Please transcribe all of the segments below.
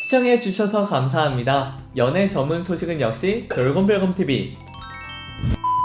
시청해주셔서 감사합니다. 연애 전문 소식은 역시 돌곰별곰TV.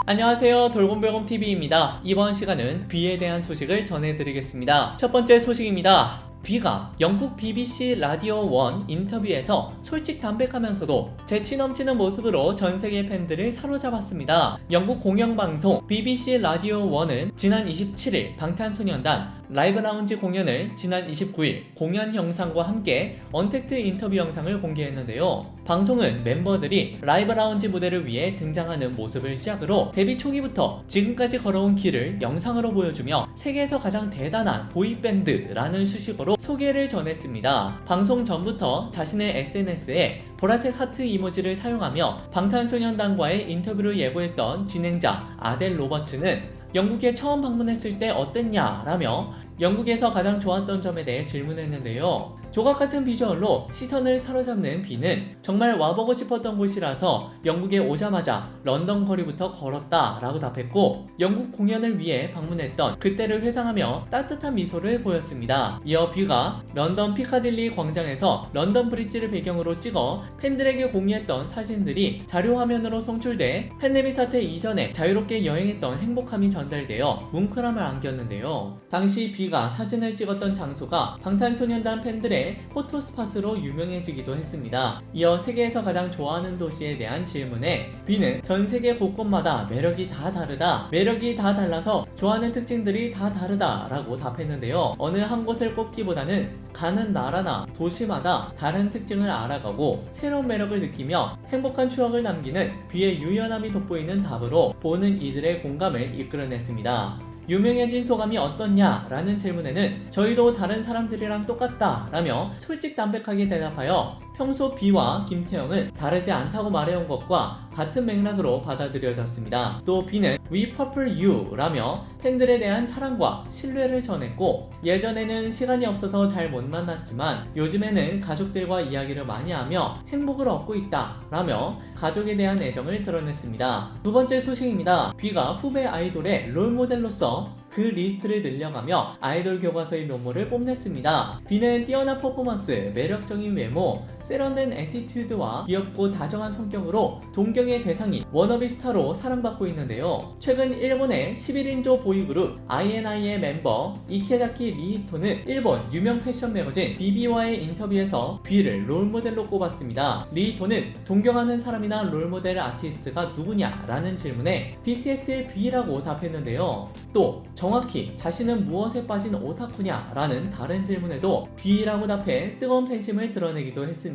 안녕하세요, 돌곰별곰TV입니다. 이번 시간은 B에 대한 소식을 전해드리겠습니다. 첫 번째 소식입니다. B가 영국 BBC 라디오 1 인터뷰에서 솔직 담백하면서도 재치 넘치는 모습으로 전세계 팬들을 사로잡았습니다. 영국 공영방송 BBC 라디오 1은 지난 27일 방탄소년단 라이브 라운지 공연을 지난 29일 공연 영상과 함께 언택트 인터뷰 영상을 공개했는데요. 방송은 멤버들이 라이브 라운지 무대를 위해 등장하는 모습을 시작으로 데뷔 초기부터 지금까지 걸어온 길을 영상으로 보여주며 세계에서 가장 대단한 보이밴드라는 수식어로 소개를 전했습니다. 방송 전부터 자신의 SNS에 보라색 하트 이모지를 사용하며 방탄소년단과의 인터뷰를 예고했던 진행자 아델 로버츠는 영국에 처음 방문했을 때 어땠냐라며 영국에서 가장 좋았던 점에 대해 질문했는데요. 조각같은 비주얼로 시선을 사로잡는 B는 정말 와보고 싶었던 곳이라서 영국에 오자마자 런던 거리부터 걸었다 라고 답했고, 영국 공연을 위해 방문했던 그때를 회상하며 따뜻한 미소를 보였습니다. 이어 B가 런던 피카딜리 광장에서 런던 브릿지를 배경으로 찍어 팬들에게 공유했던 사진들이 자료화면으로 송출돼 팬데믹 사태 이전에 자유롭게 여행했던 행복함이 전달되어 뭉클함을 안겼는데요. 당시 B가 사진을 찍었던 장소가 방탄소년단 팬들의 포토스팟으로 유명해지기도 했습니다. 이어 세계에서 가장 좋아하는 도시에 대한 질문에 B는 전 세계 곳곳마다 매력이 다 다르다, 매력이 다 달라서 좋아하는 특징들이 다 다르다 라고 답했는데요. 어느 한 곳을 꼽기보다는 가는 나라나 도시마다 다른 특징을 알아가고 새로운 매력을 느끼며 행복한 추억을 남기는 B의 유연함이 돋보이는 답으로 보는 이들의 공감을 이끌어냈습니다. 유명해진 소감이 어떻냐? 라는 질문에는 저희도 다른 사람들이랑 똑같다 라며 솔직 담백하게 대답하여 평소 B와 김태형은 다르지 않다고 말해온 것과 같은 맥락으로 받아들여졌습니다. 또 B는 We Purple You 라며 팬들에 대한 사랑과 신뢰를 전했고, 예전에는 시간이 없어서 잘 못 만났지만 요즘에는 가족들과 이야기를 많이 하며 행복을 얻고 있다 라며 가족에 대한 애정을 드러냈습니다. 두 번째 소식입니다. B가 후배 아이돌의 롤모델로서 그 리스트를 늘려가며 아이돌 교과서의 면모를 뽐냈습니다. B는 뛰어난 퍼포먼스, 매력적인 외모, 세련된 애티튜드와 귀엽고 다정한 성격으로 동경의 대상인 워너비 스타로 사랑받고 있는데요. 최근 일본의 11인조 보이그룹 INI의 멤버 이케자키 리히토는 일본 유명 패션 매거진 비비와의 인터뷰에서 B를 롤모델로 꼽았습니다. 리히토는 동경하는 사람이나 롤모델 아티스트가 누구냐라는 질문에 BTS의 B라고 답했는데요. 또 정확히 자신은 무엇에 빠진 오타쿠냐? 라는 다른 질문에도 B라고 답해 뜨거운 팬심을 드러내기도 했습니다.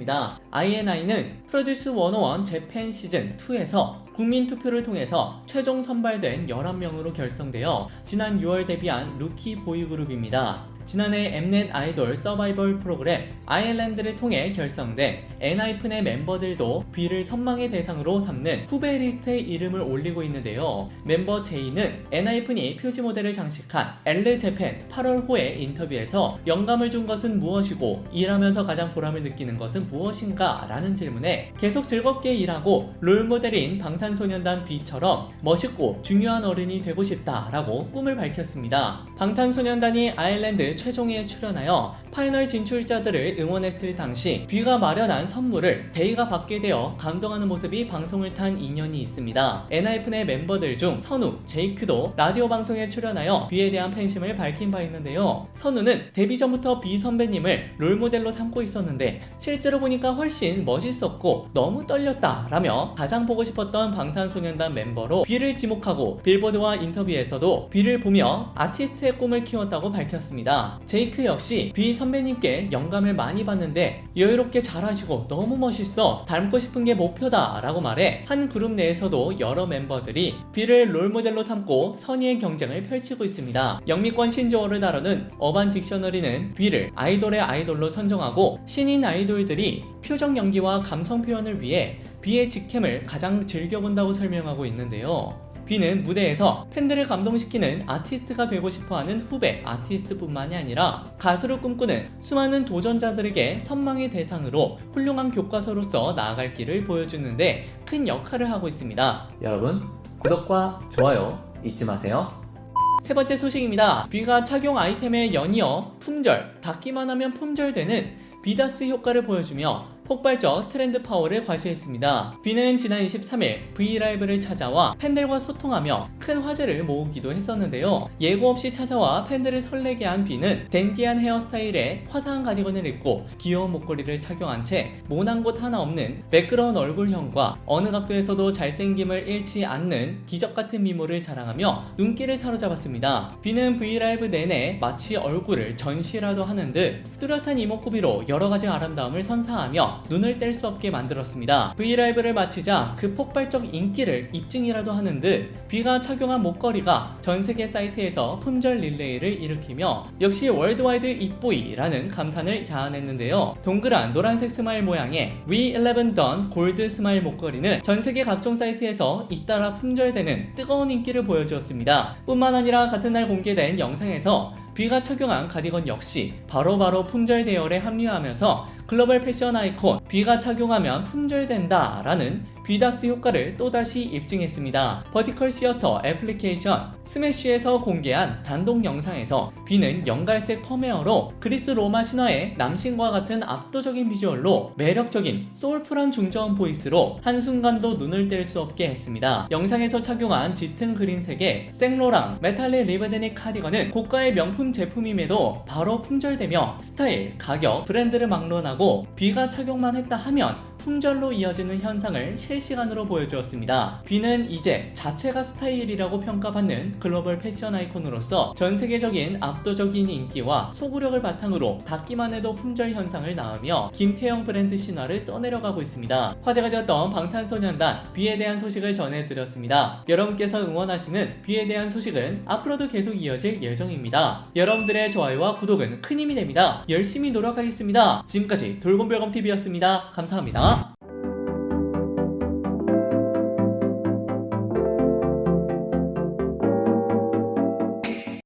INI는 프로듀스 101 재팬 시즌 2에서 국민투표를 통해서 최종 선발된 11명으로 결성되어 지난 6월 데뷔한 루키 보이그룹입니다. 지난해 엠넷 아이돌 서바이벌 프로그램 아일랜드를 통해 결성된 엔하이픈의 멤버들도 B를 선망의 대상으로 삼는 후배 리스트에 이름을 올리고 있는데요. 멤버 제이는 엔하이픈이 표지 모델을 장식한 엘르 재팬 8월호의 인터뷰에서 영감을 준 것은 무엇이고 일하면서 가장 보람을 느끼는 것은 무엇인가? 라는 질문에 계속 즐겁게 일하고 롤모델인 방탄소년단 B처럼 멋있고 중요한 어른이 되고 싶다 라고 꿈을 밝혔습니다. 방탄소년단이 아일랜드 최종회에 출연하여 파이널 진출자들을 응원했을 당시 B가 마련한 선물을 제이가 받게 되어 감동하는 모습이 방송을 탄 인연이 있습니다. 엔하이픈의 멤버들 중 선우, 제이크도 라디오 방송에 출연하여 B에 대한 팬심을 밝힌 바 있는데요. 선우는 데뷔 전부터 B 선배님을 롤모델로 삼고 있었는데 실제로 보니까 훨씬 멋있었고 너무 떨렸다 라며 가장 보고 싶었던 방탄소년단 멤버로 B를 지목하고 빌보드와 인터뷰에서도 B를 보며 아티스트의 꿈을 키웠다고 밝혔습니다. 제이크 역시 B 선배님께 영감을 많이 받는데 여유롭게 잘하시고 너무 멋있어, 닮고 싶은 게 목표다 라고 말해 한 그룹 내에서도 여러 멤버들이 B를 롤모델로 삼고 선의의 경쟁을 펼치고 있습니다. 영미권 신조어를 다루는 어반 딕셔너리는 B를 아이돌의 아이돌로 선정하고 신인 아이돌들이 표정 연기와 감성 표현을 위해 B의 직캠을 가장 즐겨본다고 설명하고 있는데요. B는 무대에서 팬들을 감동시키는 아티스트가 되고 싶어하는 후배 아티스트뿐만이 아니라 가수를 꿈꾸는 수많은 도전자들에게 선망의 대상으로 훌륭한 교과서로서 나아갈 길을 보여주는데 큰 역할을 하고 있습니다. 여러분, 구독과 좋아요 잊지 마세요. 세 번째 소식입니다. B가 착용 아이템에 연이어 품절, 닿기만 하면 품절되는 비다스 효과를 보여주며 폭발적 트렌드 파워를 과시했습니다. B는 지난 23일 V라이브를 찾아와 팬들과 소통하며 큰 화제를 모으기도 했었는데요. 예고 없이 찾아와 팬들을 설레게 한 B는 댄디한 헤어스타일에 화사한 가디건을 입고 귀여운 목걸이를 착용한 채 모난 곳 하나 없는 매끄러운 얼굴형과 어느 각도에서도 잘생김을 잃지 않는 기적같은 미모를 자랑하며 눈길을 사로잡았습니다. B는 V라이브 내내 마치 얼굴을 전시라도 하는 듯 뚜렷한 이목구비로 여러가지 아름다움을 선사하며 눈을 뗄 수 없게 만들었습니다. V라이브를 마치자 그 폭발적 인기를 입증이라도 하는 듯 B가 착용한 목걸이가 전세계 사이트에서 품절 릴레이를 일으키며 역시 월드와이드 잇보이라는 감탄을 자아냈는데요. 동그란 노란색 스마일 모양의 V11 Dawn 골드 스마일 목걸이는 전세계 각종 사이트에서 잇따라 품절되는 뜨거운 인기를 보여주었습니다. 뿐만 아니라 같은 날 공개된 영상에서 B가 착용한 가디건 역시 바로바로 품절 대열에 합류하면서 글로벌 패션 아이콘 B가 착용하면 품절된다 라는 비다스 효과를 또다시 입증했습니다. 버티컬 시어터 애플리케이션 스매쉬에서 공개한 단독 영상에서 B는 연갈색 펌웨어로 그리스 로마 신화의 남신과 같은 압도적인 비주얼로 매력적인 소울풀한 중저음 보이스로 한순간도 눈을 뗄 수 없게 했습니다. 영상에서 착용한 짙은 그린색의 생로랑 메탈릭 리브데닉 카디건은 고가의 명품 제품임에도 바로 품절되며 스타일, 가격, 브랜드를 막론하고 B가 착용만 했다 하면 품절로 이어지는 현상을 실시간으로 보여주었습니다. B는 이제 자체가 스타일이라고 평가받는 글로벌 패션 아이콘으로서 전세계적인 압도적인 인기와 소구력을 바탕으로 닿기만 해도 품절 현상을 낳으며 김태형 브랜드 신화를 써내려가고 있습니다. 화제가 되었던 방탄소년단 B에 대한 소식을 전해드렸습니다. 여러분께서 응원하시는 B에 대한 소식은 앞으로도 계속 이어질 예정입니다. 여러분들의 좋아요와 구독은 큰 힘이 됩니다. 열심히 노력하겠습니다. 지금까지 돌곰별검TV였습니다. 감사합니다.